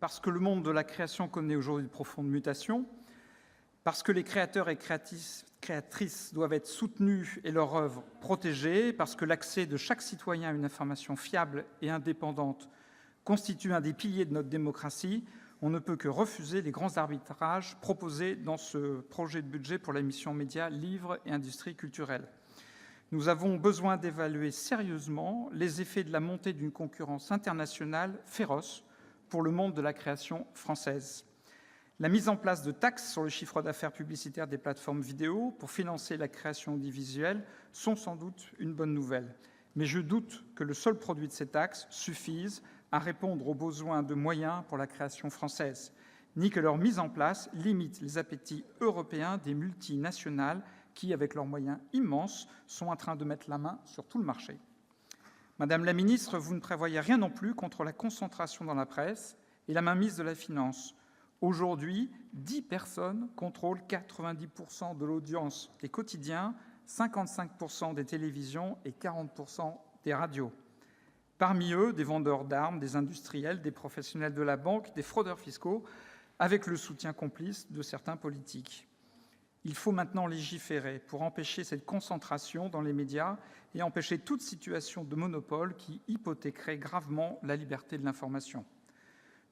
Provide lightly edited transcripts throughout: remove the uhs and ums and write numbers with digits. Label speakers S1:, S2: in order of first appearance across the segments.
S1: Parce que le monde de la création connaît aujourd'hui de profondes mutations, parce que les créateurs et créatrices doivent être soutenus et leur œuvre protégée, parce que l'accès de chaque citoyen à une information fiable et indépendante constitue un des piliers de notre démocratie, on ne peut que refuser les grands arbitrages proposés dans ce projet de budget pour la mission Médias, livres et industries culturelles. Nous avons besoin d'évaluer sérieusement les effets de la montée d'une concurrence internationale féroce pour le monde de la création française. La mise en place de taxes sur le chiffre d'affaires publicitaire des plateformes vidéo pour financer la création audiovisuelle sont sans doute une bonne nouvelle. Mais je doute que le seul produit de ces taxes suffise à répondre aux besoins de moyens pour la création française, ni que leur mise en place limite les appétits européens des multinationales qui, avec leurs moyens immenses, sont en train de mettre la main sur tout le marché. Madame la ministre, vous ne prévoyez rien non plus contre la concentration dans la presse et la mainmise de la finance. Aujourd'hui, 10 personnes contrôlent 90% de l'audience des quotidiens, 55% des télévisions et 40% des radios. Parmi eux, des vendeurs d'armes, des industriels, des professionnels de la banque, des fraudeurs fiscaux, avec le soutien complice de certains politiques. Il faut maintenant légiférer pour empêcher cette concentration dans les médias et empêcher toute situation de monopole qui hypothéquerait gravement la liberté de l'information.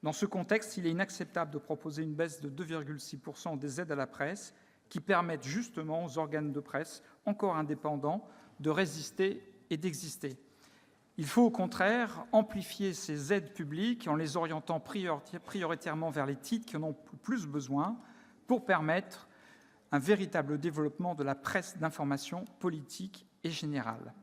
S1: Dans ce contexte, il est inacceptable de proposer une baisse de 2,6% des aides à la presse qui permettent justement aux organes de presse encore indépendants de résister et d'exister. Il faut au contraire amplifier ces aides publiques en les orientant prioritairement vers les titres qui en ont le plus besoin pour permettre un véritable développement de la presse d'information politique et générale.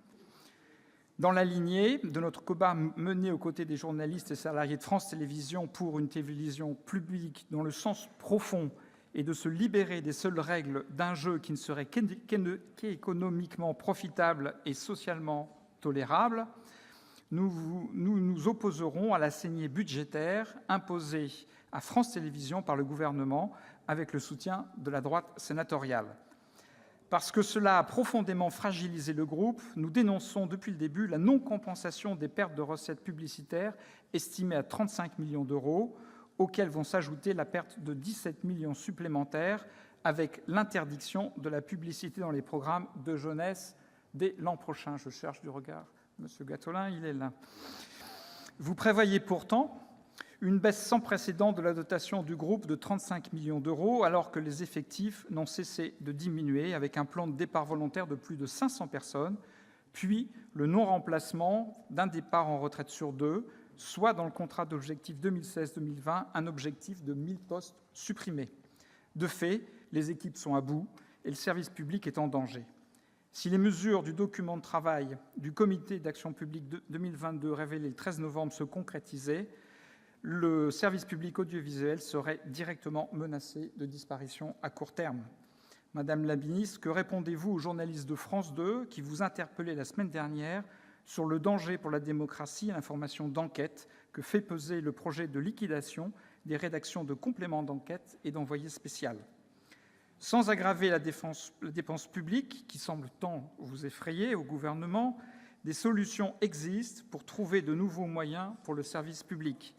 S1: Dans la lignée de notre combat mené aux côtés des journalistes et salariés de France Télévisions pour une télévision publique dont le sens profond est de se libérer des seules règles d'un jeu qui ne serait qu'économiquement profitable et socialement tolérable, nous nous opposerons à la saignée budgétaire imposée à France Télévisions par le gouvernement avec le soutien de la droite sénatoriale. Parce que cela a profondément fragilisé le groupe, nous dénonçons depuis le début la non-compensation des pertes de recettes publicitaires estimées à 35 millions d'euros, auxquelles vont s'ajouter la perte de 17 millions supplémentaires avec l'interdiction de la publicité dans les programmes de jeunesse dès l'an prochain. Je cherche du regard Monsieur Gattolin, il est là. Vous prévoyez pourtant une baisse sans précédent de la dotation du groupe de 35 millions d'euros, alors que les effectifs n'ont cessé de diminuer, avec un plan de départ volontaire de plus de 500 personnes, puis le non-remplacement d'un départ en retraite sur 2, soit dans le contrat d'objectif 2016-2020, un objectif de 1000 postes supprimés. De fait, les équipes sont à bout et le service public est en danger. Si les mesures du document de travail du Comité d'action publique 2022 révélé le 13 novembre se concrétisaient, le service public audiovisuel serait directement menacé de disparition à court terme. Madame la ministre, que répondez-vous aux journalistes de France 2 qui vous interpellaient la semaine dernière sur le danger pour la démocratie et l'information d'enquête que fait peser le projet de liquidation des rédactions de compléments d'enquête et d'envoyés spécial ? Sans aggraver la dépense publique, qui semble tant vous effrayer au gouvernement, des solutions existent pour trouver de nouveaux moyens pour le service public.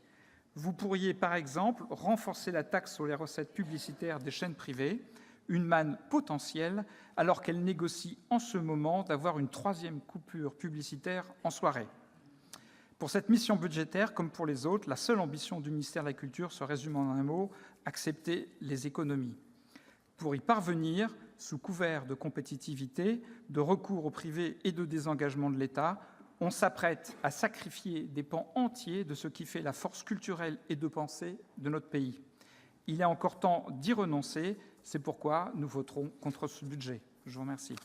S1: Vous pourriez, par exemple, renforcer la taxe sur les recettes publicitaires des chaînes privées, une manne potentielle, alors qu'elles négocient en ce moment d'avoir une 3e coupure publicitaire en soirée. Pour cette mission budgétaire, comme pour les autres, la seule ambition du ministère de la Culture se résume en un mot, accepter les économies. Pour y parvenir, sous couvert de compétitivité, de recours au privé et de désengagement de l'État, on s'apprête à sacrifier des pans entiers de ce qui fait la force culturelle et de pensée de notre pays. Il est encore temps d'y renoncer, c'est pourquoi nous voterons contre ce budget. Je vous remercie.